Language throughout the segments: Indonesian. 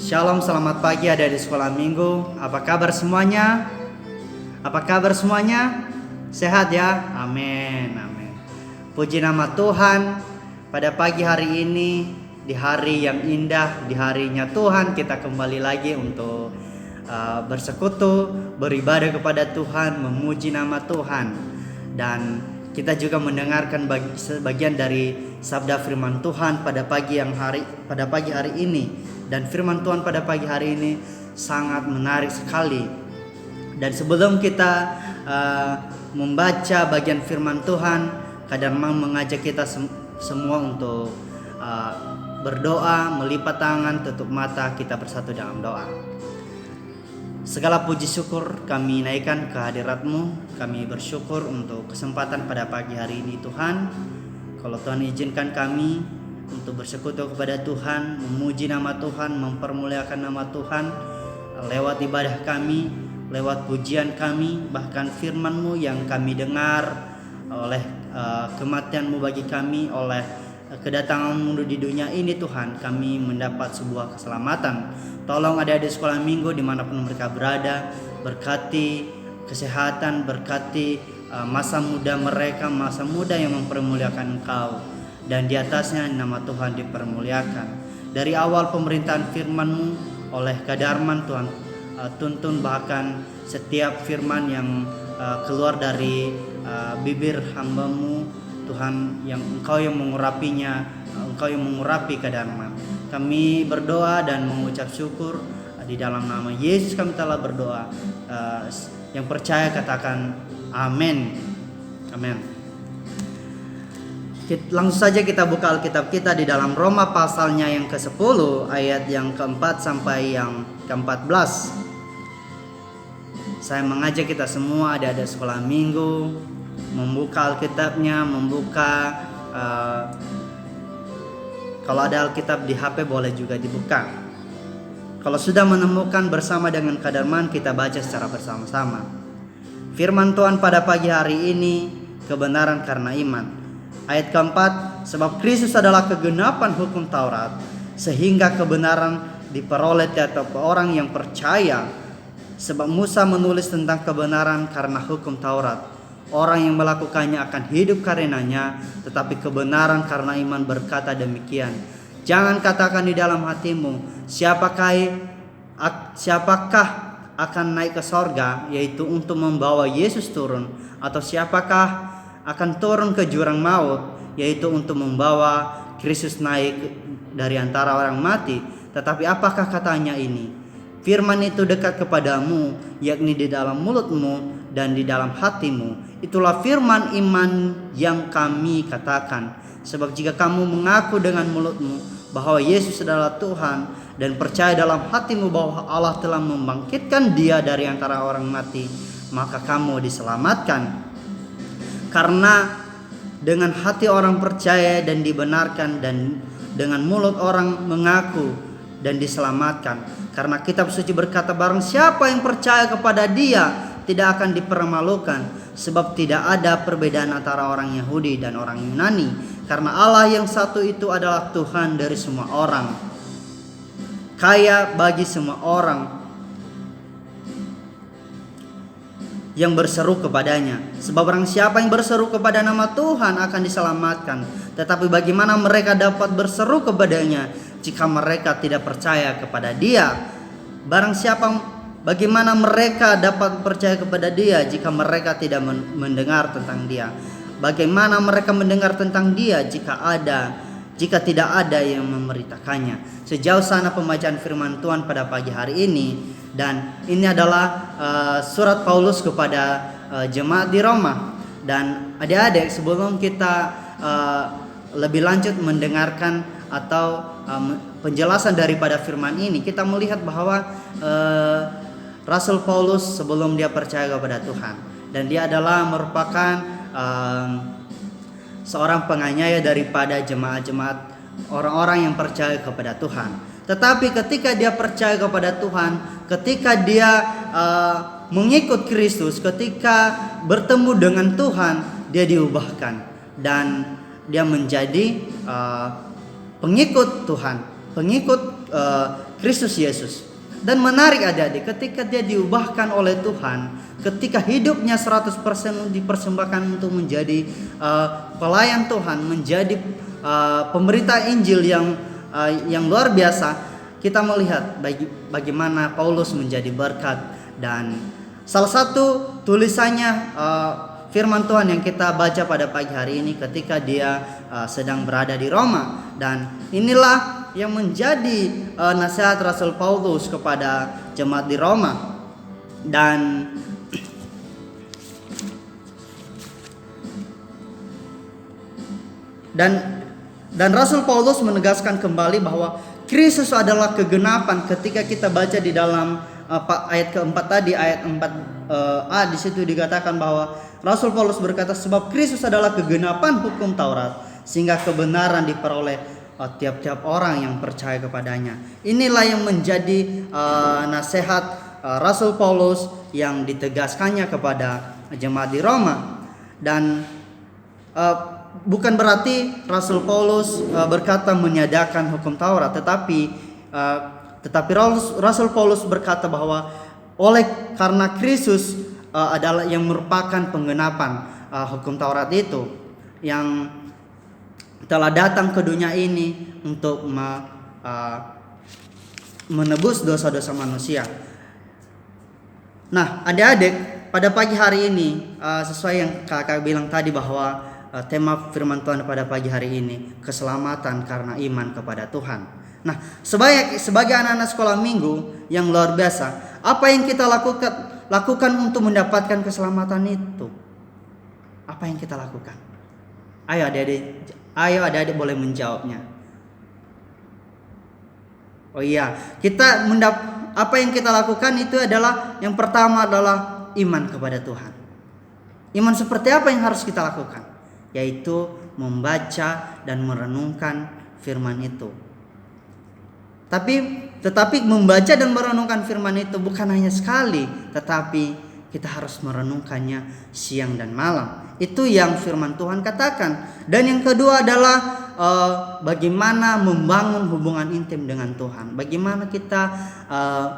Shalom, selamat pagi ada di sekolah minggu. Apa kabar semuanya? Apa kabar semuanya? Sehat ya? Amin, amin. Puji nama Tuhan. Pada pagi hari ini, di hari yang indah, di harinya Tuhan, kita kembali lagi untuk bersekutu, beribadah kepada Tuhan, memuji nama Tuhan. Dan kita juga mendengarkan sebagian dari sabda firman Tuhan pada pagi hari ini. Dan firman Tuhan pada pagi hari ini sangat menarik sekali. Dan sebelum kita membaca bagian firman Tuhan, Kadarman mengajak kita semua untuk berdoa, melipat tangan, tutup mata, kita bersatu dalam doa. Segala puji syukur kami naikkan ke hadirat-Mu. Kami bersyukur untuk kesempatan pada pagi hari ini Tuhan. Kalau Tuhan izinkan kami untuk bersekutu kepada Tuhan, memuji nama Tuhan, mempermuliakan nama Tuhan lewat ibadah kami, lewat pujian kami, bahkan firman-Mu yang kami dengar, oleh kematian-Mu bagi kami, oleh kedatangan-Mu di dunia ini Tuhan, kami mendapat sebuah keselamatan. Tolong adik-adik sekolah minggu dimanapun mereka berada, berkati kesehatan, berkati masa muda mereka, masa muda yang mempermuliakan Engkau, dan di atasnya nama Tuhan dipermuliakan. Dari awal pemerintahan firman-Mu oleh Kadarman, Tuhan tuntun bahkan setiap firman yang keluar dari bibir hamba-Mu Tuhan, yang Engkau yang mengurapinya, Engkau yang mengurapi Kadarman. Kami berdoa dan mengucap syukur di dalam nama Yesus kami telah berdoa. Yang percaya katakan amin. Amin. Langsung saja kita buka Alkitab kita di dalam Roma pasalnya yang ke-10 ayat yang ke-4 sampai yang ke-14. Saya mengajak kita semua ada sekolah minggu membuka Alkitabnya, membuka kalau ada Alkitab di HP boleh juga dibuka. Kalau sudah menemukan bersama dengan Kadarman, kita baca secara bersama-sama. Firman Tuhan pada pagi hari ini, kebenaran karena iman. Ayat keempat, sebab Kristus adalah kegenapan hukum Taurat, sehingga kebenaran diperoleh tiap orang yang percaya. Sebab Musa menulis tentang kebenaran karena hukum Taurat. Orang yang melakukannya akan hidup karenanya, tetapi kebenaran karena iman berkata demikian. Jangan katakan di dalam hatimu, siapakah akan naik ke sorga, yaitu untuk membawa Yesus turun, atau siapakah akan turun ke jurang maut, yaitu untuk membawa Kristus naik dari antara orang mati. Tetapi apakah katanya ini? Firman itu dekat kepadamu, yakni di dalam mulutmu dan di dalam hatimu. Itulah firman iman yang kami katakan. Sebab jika kamu mengaku dengan mulutmu bahwa Yesus adalah Tuhan, dan percaya dalam hatimu bahwa Allah telah membangkitkan Dia dari antara orang mati, maka kamu diselamatkan. Karena dengan hati orang percaya dan dibenarkan, dan dengan mulut orang mengaku dan diselamatkan. Karena kitab suci berkata, barang siapa yang percaya kepada Dia tidak akan dipermalukan, sebab tidak ada perbedaan antara orang Yahudi dan orang Yunani, karena Allah yang satu itu adalah Tuhan dari semua orang, kaya bagi semua orang yang berseru kepadanya. Sebab barang siapa yang berseru kepada nama Tuhan akan diselamatkan. Tetapi bagaimana mereka dapat berseru kepadanya jika mereka tidak percaya kepada Dia? Bagaimana mereka dapat percaya kepada Dia jika mereka tidak mendengar tentang Dia? Bagaimana mereka mendengar tentang Dia jika tidak ada yang memberitakannya? Sejauh sana pembacaan firman Tuhan pada pagi hari ini. Dan ini adalah surat Paulus kepada jemaat di Roma. Dan adik-adik, sebelum kita lebih lanjut mendengarkan atau penjelasan daripada firman ini, kita melihat bahwa Rasul Paulus sebelum dia percaya kepada Tuhan, dan dia adalah merupakan seorang penganiaya daripada jemaat-jemaat orang-orang yang percaya kepada Tuhan. Tetapi ketika dia percaya kepada Tuhan, ketika dia mengikut Kristus, ketika bertemu dengan Tuhan, dia diubahkan dan dia menjadi pengikut Tuhan, pengikut Kristus Yesus. Dan menarik adik-adik, ketika dia diubahkan oleh Tuhan, ketika hidupnya 100% dipersembahkan untuk menjadi pelayan Tuhan, menjadi pemberita Injil yang luar biasa, kita melihat bagaimana Paulus menjadi berkat. Dan salah satu tulisannya firman Tuhan yang kita baca pada pagi hari ini ketika dia sedang berada di Roma. Dan inilah yang menjadi nasihat Rasul Paulus kepada jemaat di Roma. Dan Rasul Paulus menegaskan kembali bahwa Kristus adalah kegenapan. Ketika kita baca di dalam ayat keempat tadi, ayat 4a, di situ dikatakan bahwa Rasul Paulus berkata, sebab Kristus adalah kegenapan hukum Taurat, sehingga kebenaran diperoleh tiap-tiap orang yang percaya kepadanya. Inilah yang menjadi nasihat Rasul Paulus yang ditegaskannya kepada jemaat di Roma. Dan bukan berarti Rasul Paulus berkata menyadakan hukum Taurat, tetapi Rasul Paulus berkata bahwa karena Kristus adalah yang merupakan penggenapan hukum Taurat itu, yang telah datang ke dunia ini untuk menebus dosa-dosa manusia. Nah, adik-adik, pada pagi hari ini sesuai yang kakak bilang tadi bahwa tema firman Tuhan pada pagi hari ini, keselamatan karena iman kepada Tuhan. Nah, sebagai anak-anak sekolah minggu yang luar biasa, apa yang kita lakukan untuk mendapatkan keselamatan itu? Apa yang kita lakukan? Ayo adik-adik boleh menjawabnya. Oh iya, apa yang kita lakukan itu adalah, yang pertama adalah iman kepada Tuhan. Iman seperti apa yang harus kita lakukan? Yaitu membaca dan merenungkan firman itu. Tetapi membaca dan merenungkan firman itu bukan hanya sekali, tetapi kita harus merenungkannya siang dan malam. Itu yang firman Tuhan katakan. Dan yang kedua adalah bagaimana membangun hubungan intim dengan Tuhan. Bagaimana kita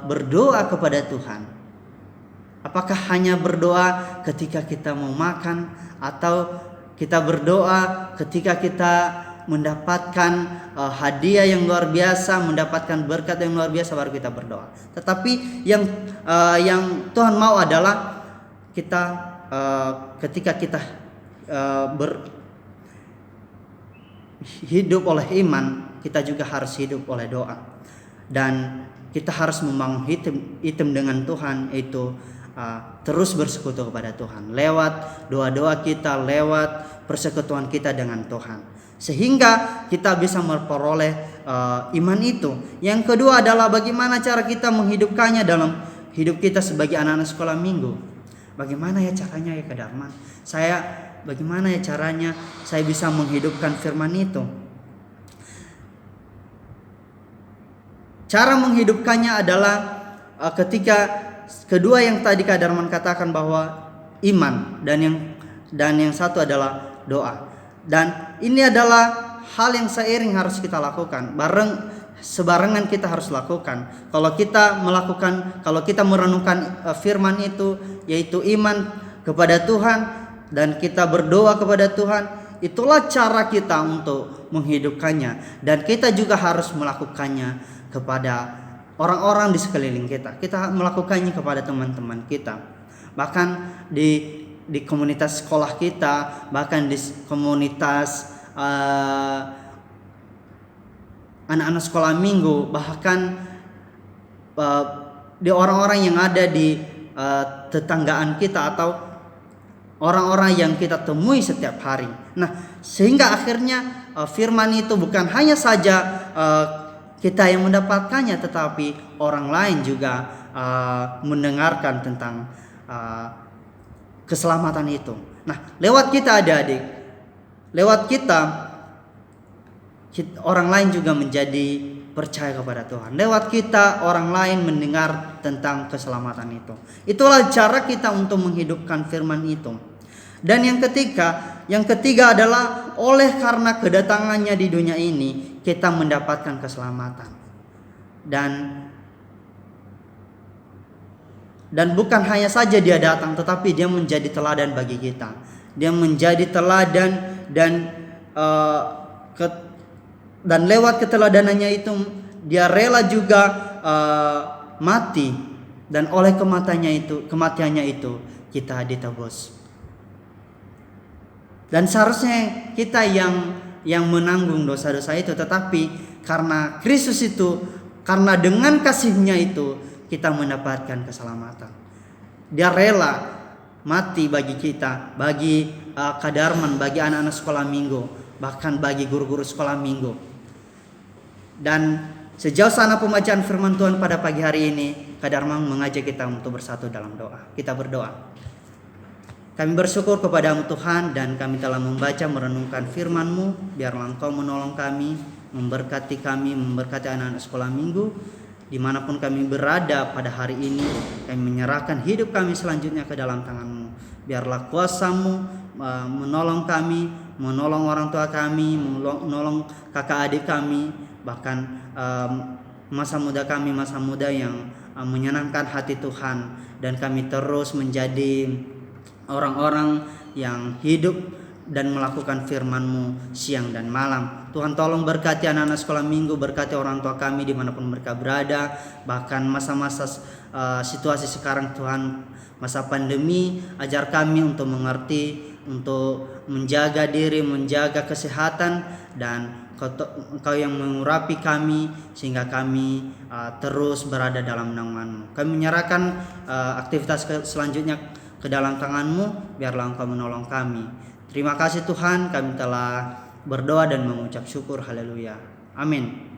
berdoa kepada Tuhan. Apakah hanya berdoa ketika kita mau makan, atau kita berdoa ketika kita mendapatkan hadiah yang luar biasa, mendapatkan berkat yang luar biasa, baru kita berdoa. Tetapi yang Tuhan mau adalah kita ketika kita hidup oleh iman, kita juga harus hidup oleh doa. Dan kita harus membangun hidup dengan Tuhan, itu terus bersekutu kepada Tuhan lewat doa-doa kita, lewat persekutuan kita dengan Tuhan, sehingga kita bisa memperoleh iman itu. Yang kedua adalah bagaimana cara kita menghidupkannya dalam hidup kita sebagai anak-anak sekolah minggu. Bagaimana ya caranya ya Kak Darman? Bagaimana ya caranya saya bisa menghidupkan firman itu? Cara menghidupkannya adalah ketika kedua yang tadi Kak Darman katakan bahwa iman, dan yang satu adalah doa. Dan ini adalah hal yang seiring harus kita lakukan, sebarengan kita harus lakukan. Kalau kita merenungkan firman itu, yaitu iman kepada Tuhan, dan kita berdoa kepada Tuhan, itulah cara kita untuk menghidupkannya. Dan kita juga harus melakukannya kepada orang-orang di sekeliling kita. Kita melakukannya kepada teman-teman kita, bahkan di komunitas sekolah kita, bahkan di komunitas anak-anak sekolah minggu, bahkan di orang-orang yang ada di tetanggaan kita, atau orang-orang yang kita temui setiap hari. Nah, sehingga akhirnya firman itu bukan hanya saja kita yang mendapatkannya, tetapi orang lain juga mendengarkan tentang keselamatan itu. Nah, lewat kita adik-adik, lewat kita orang lain juga menjadi percaya kepada Tuhan. Lewat kita orang lain mendengar tentang keselamatan itu. Itulah cara kita untuk menghidupkan firman itu. Dan yang ketiga adalah oleh karena kedatangannya di dunia ini, kita mendapatkan keselamatan. Dan bukan hanya saja dia datang, tetapi dia menjadi teladan bagi kita. Dia menjadi teladan dan lewat keteladanannya itu dia rela juga mati, dan oleh kematiannya itu kita ditebus. Dan seharusnya kita yang menanggung dosa-dosa itu, tetapi karena Kristus itu, karena dengan kasih-Nya itu kita mendapatkan keselamatan. Dia rela mati bagi kita, bagi Kadarman, bagi anak-anak sekolah minggu, bahkan bagi guru-guru sekolah minggu. Dan sejauh sana pembacaan firman Tuhan pada pagi hari ini, Kadarman mengajak kita untuk bersatu dalam doa. Kita berdoa. Kami bersyukur kepadamu Tuhan, dan kami telah membaca merenungkan firman-Mu. Biarlah Engkau menolong kami, memberkati kami, memberkati anak-anak sekolah minggu. Dimanapun kami berada pada hari ini, kami menyerahkan hidup kami selanjutnya ke dalam tangan-Mu. Biarlah kuasa-Mu menolong kami, menolong orang tua kami, menolong kakak adik kami, bahkan masa muda kami, masa muda yang menyenangkan hati Tuhan. Dan kami terus menjadi orang-orang yang hidup dan melakukan firman-Mu siang dan malam. Tuhan tolong berkati anak-anak sekolah minggu, berkati orang tua kami dimanapun mereka berada. Bahkan masa-masa situasi sekarang Tuhan, masa pandemi, ajar kami untuk mengerti, untuk menjaga diri, menjaga kesehatan, dan Engkau yang mengurapi kami sehingga kami terus berada dalam naungan-Mu. Kami menyerahkan aktivitas selanjutnya ke dalam tangan-Mu, biarlah Engkau menolong kami. Terima kasih Tuhan, kami telah berdoa dan mengucap syukur. Haleluya. Amin.